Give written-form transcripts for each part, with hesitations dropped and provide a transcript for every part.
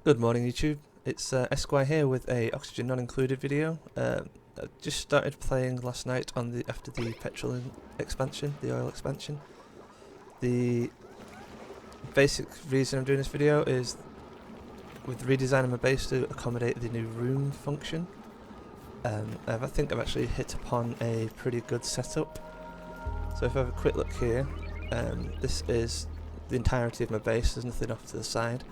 Good morning YouTube, it's Esquire here with a oxygen not included video. I just started playing last night on after the expansion, the oil expansion. The basic reason I'm doing this video is with redesigning my base to accommodate the new room function. I think I've actually hit upon a pretty good setup. So if I have a quick look here, this is the entirety of my base, there's nothing off to the side.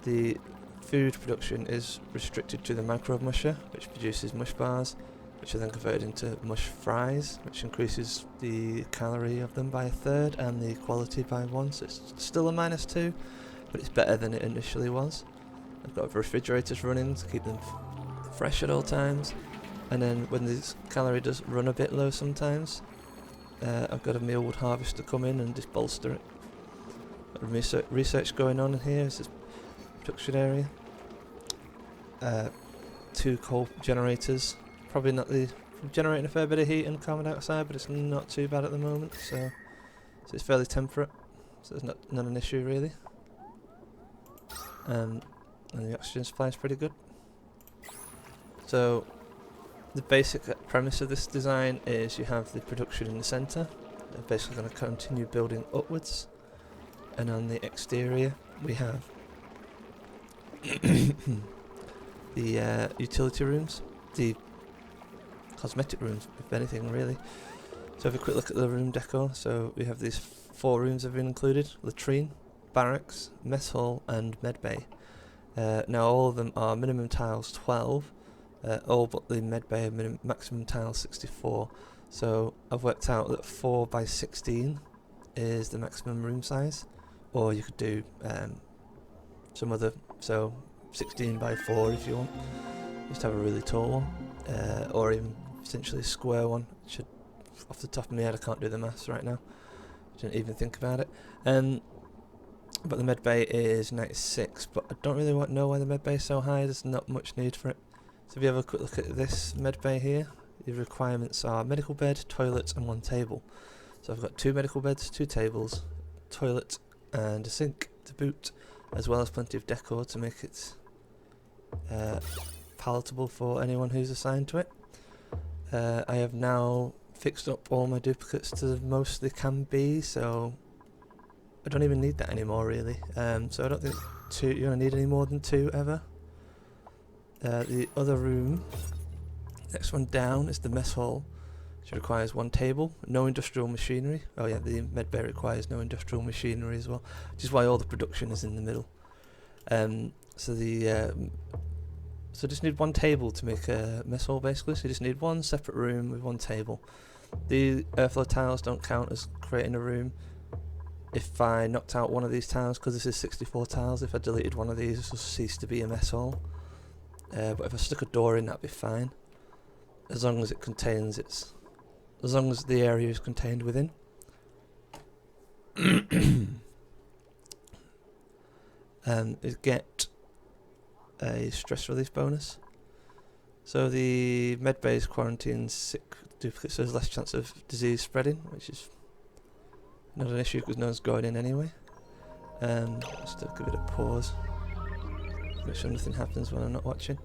The food production is restricted to the microwave musher, which produces mush bars, which are then converted into mush fries, which increases the calorie of them by 1/3 and the quality by 1, so it's still a -2, but it's better than it initially was. I've got refrigerators running to keep them fresh at all times, and then when the calorie does run a bit low sometimes, I've got a mealwood harvester come in and just bolster it. Research going on in here. Is this production area. 2 coal generators. Probably not generating a fair bit of heat and carbon dioxide, but it's not too bad at the moment. So it's fairly temperate. So there's not an issue really. And the oxygen supply is pretty good. So the basic premise of this design is you have the production in the centre. They're basically going to continue building upwards, and on the exterior we have the utility rooms, the cosmetic rooms, if anything really. So have a quick look at the room decor. So we have these 4 rooms that have been included: latrine, barracks, mess hall and medbay. Now all of them are minimum tiles 12, all but the medbay maximum tiles 64. So I've worked out that 4 by 16 is the maximum room size, or you could do some other, so 16 by 4 if you want, just have a really tall one, or even potentially a square one. Off the top of my head I can't do the maths right now, didn't even think about it. But the medbay is 96, but I don't really know why the medbay is so high. There's not much need for it. So if you have a quick look at this medbay here, the requirements are medical bed, toilet and 1 table. So I've got 2 medical beds, 2 tables, toilet and a sink to boot, as well as plenty of decor to make it palatable for anyone who's assigned to it. I have now fixed up all my duplicates to the most they can be, so I don't even need that anymore really. So I don't think you're going to need any more than 2 ever. The other room, next one down, is the mess hall, which requires 1 table, no industrial machinery. Oh yeah, the medbay requires no industrial machinery as well, which is why all the production is in the middle. So just need 1 table to make a mess hall basically, so you just need 1 separate room with 1 table. The airflow tiles don't count as creating a room. If I knocked out one of these tiles, because this is 64 tiles, if I deleted one of these, this will cease to be a mess hall. But if I stuck a door in, that'd be fine, as long as it contains as long as the area is contained within. Is get a stress relief bonus. So the medbay quarantines sick duplicates, so there's less chance of disease spreading, which is not an issue because no one's going in anyway. Just to give it a pause, make sure nothing happens when I'm not watching.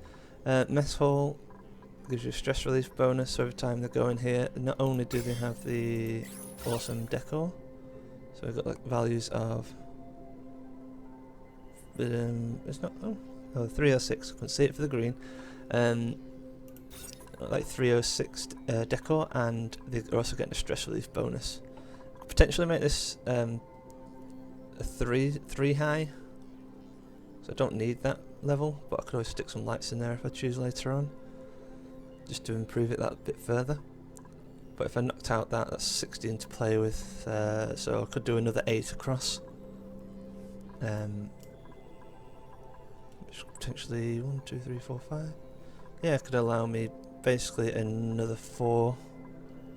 Mess hall gives you a stress relief bonus, so every time they go in here, not only do they have the awesome decor, so we've got like values of it's not 306, I couldn't see it for the green, like 306 decor, and they're also getting a stress relief bonus. Potentially make this a 3 high, so I don't need that level, but I could always stick some lights in there if I choose later on, just to improve it that bit further. But if I knocked out that's 16 to play with, so I could do another 8 across. Potentially 1, 2, 3, 4, 5. Yeah, it could allow me basically another 4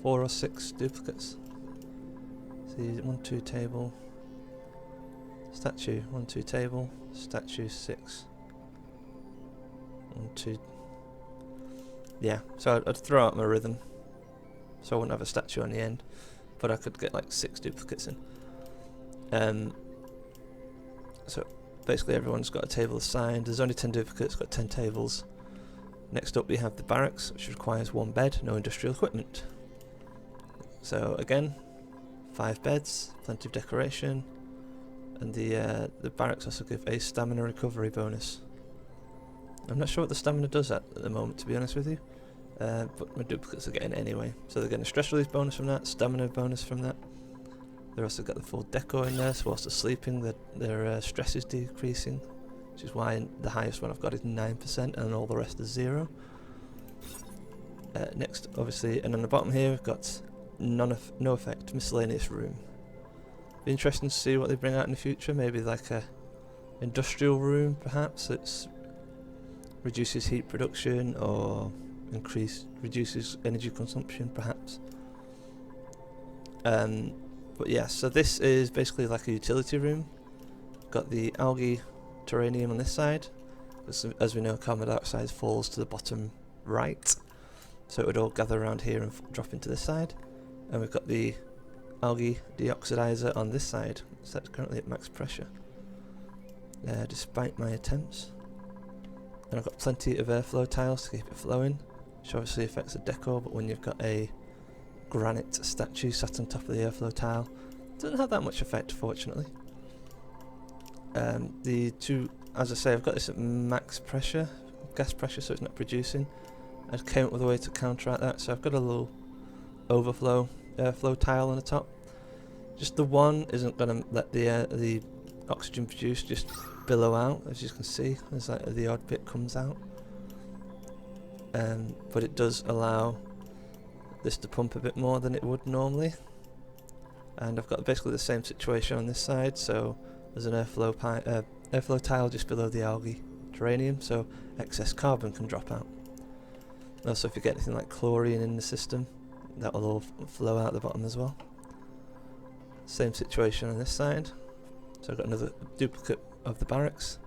or 6 duplicates. See, 1, 2 table, statue, 1, 2 table, statue 6, 1, 2. Yeah, so I'd throw out my rhythm, so I wouldn't have a statue on the end, but I could get like 6 duplicates in. So basically everyone's got a table assigned. There's only 10 duplicates, got 10 tables. Next up we have the barracks, which requires 1 bed, no industrial equipment. So again, 5 beds, plenty of decoration, and the barracks also give a stamina recovery bonus. I'm not sure what the stamina does at the moment, to be honest with you, but my duplicates are getting it anyway. So they're getting a stress release bonus from that, stamina bonus from that. They've also got the full decor in there, so whilst they're sleeping, their stress is decreasing, which is why the highest one I've got is 9% and all the rest is 0. Next, obviously, and on the bottom here we've got no effect miscellaneous room. Be interesting to see what they bring out in the future. Maybe like a industrial room, perhaps, that's reduces heat production or reduces energy consumption, perhaps. But yeah, so this is basically like a utility room. Got the algae terranium on this side. As we know, carbon dioxide falls to the bottom right, so it would all gather around here and drop into this side. And we've got the algae deoxidizer on this side, so that's currently at max pressure, despite my attempts. And I've got plenty of airflow tiles to keep it flowing, which obviously affects the decor, but when you've got a granite statue sat on top of the airflow tile, it doesn't have that much effect, fortunately. The two, as I say, I've got this at max pressure, gas pressure, so it's not producing. I came up with a way to counteract that, so I've got a little overflow airflow tile on the top. Just the one isn't going to let the oxygen produce just billow out, as you can see, as like the odd bit comes out. But it does allow this to pump a bit more than it would normally. And I've got basically the same situation on this side, so there's an airflow tile just below the algae terranium, so excess carbon can drop out. Also, if you get anything like chlorine in the system, that will all flow out the bottom as well. Same situation on this side. So I've got another duplicate of the barracks.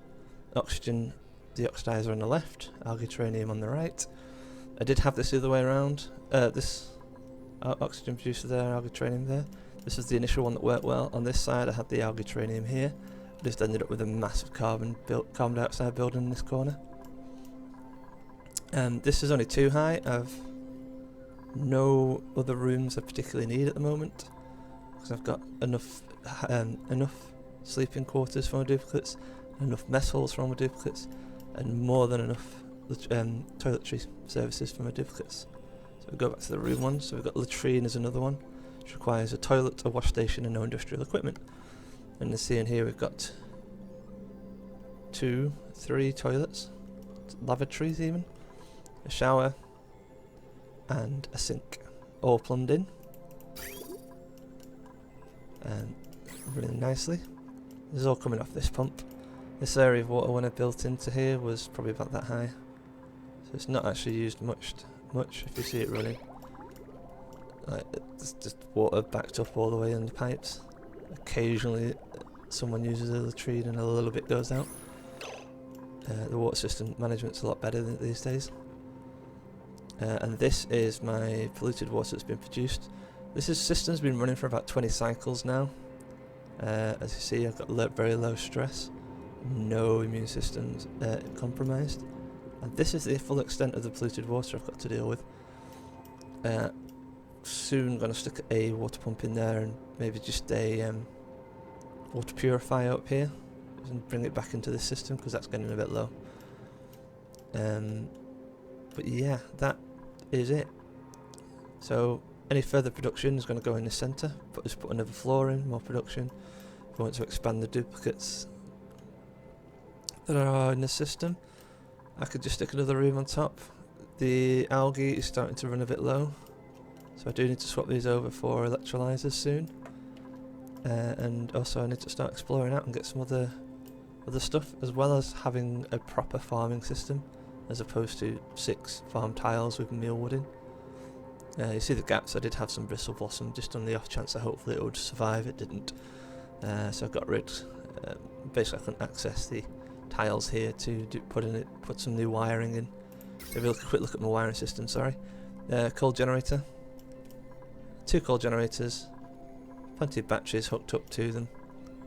Oxygen deoxidizer on the left, algae terranium on the right. I did have this the other way around. This oxygen producer there, algae terranium there. This is the initial one that worked well. On this side I had the algae terranium here. I just ended up with a massive carbon dioxide building in this corner. This is only 2 high. I've no other rooms I particularly need at the moment, because I've got enough sleeping quarters for my duplicates, enough mess halls for all my duplicates, and more than enough toiletry services for my duplicates. So we go back to the room one. So we've got latrine as another one, which requires a toilet, a wash station, and no industrial equipment. And you see in here we've got 2, 3 toilets, lavatories even, a shower, and a sink, all plumbed in, and really nicely. This is all coming off this pump. This area of water when I built into here was probably about that high, so it's not actually used much if you see it running. Like, it's just water backed up all the way in the pipes. Occasionally someone uses a latrine and a little bit goes out. The water system management's a lot better these days. And this is my polluted water that's been produced. This system's been running for about 20 cycles now. As you see, I've got very low stress, no immune systems compromised, and this is the full extent of the polluted water I've got to deal with. Soon going to stick a water pump in there and maybe just a water purifier up here and bring it back into this system, because that's getting a bit low. But yeah, that is it. So any further production is going to go in the centre, just put another floor in, more production. If we want to expand the duplicates that are in the system, I could just stick another room on top. The algae is starting to run a bit low, so I do need to swap these over for electrolyzers soon. And also I need to start exploring out and get some other stuff, as well as having a proper farming system, as opposed to 6 farm tiles with mealwood in. You see the gaps. I did have some bristle blossom, just on the off chance that hopefully it would survive. It didn't, so I got rid. Basically I couldn't access the tiles here to put some new wiring in. So have a quick look at my wiring system. Sorry, coal generator, 2 coal generators, plenty of batteries hooked up to them,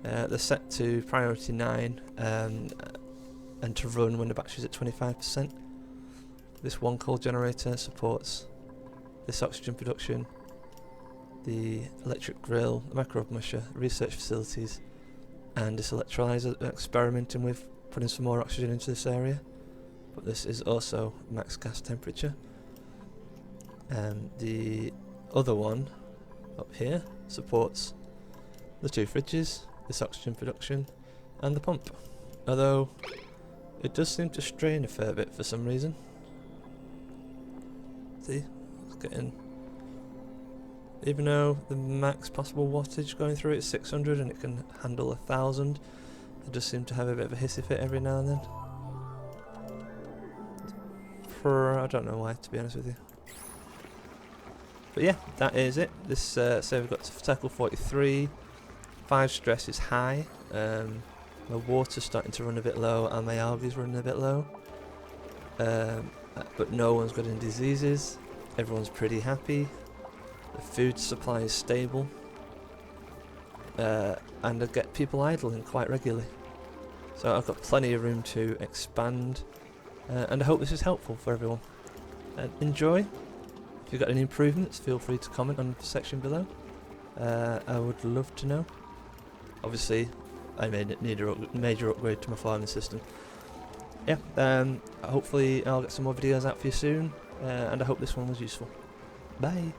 They're set to priority 9 and to run when the battery's at 25%. This one coal generator supports this oxygen production, the electric grill, the microbe musher, research facilities, and this electrolyzer they're experimenting with putting some more oxygen into this area. But this is also max gas temperature. The other one up here supports the 2 fridges, this oxygen production, and the pump. Although it does seem to strain a fair bit for some reason. See, it's getting, even though the max possible wattage going through it is 600 and it can handle 1000, it does seem to have a bit of a hissy fit every now and then. I don't know why, to be honest with you. But yeah, that is it. This say we've got to tackle 43. 5 stress is high. My water's starting to run a bit low and my algae's running a bit low. But no one's got any diseases. Everyone's pretty happy. The food supply is stable. And I get people idling quite regularly. So I've got plenty of room to expand. And I hope this is helpful for everyone. Enjoy. If you've got any improvements, feel free to comment on the section below. I would love to know. Obviously, I may need a major upgrade to my farming system. Yeah, hopefully I'll get some more videos out for you soon, and I hope this one was useful. Bye!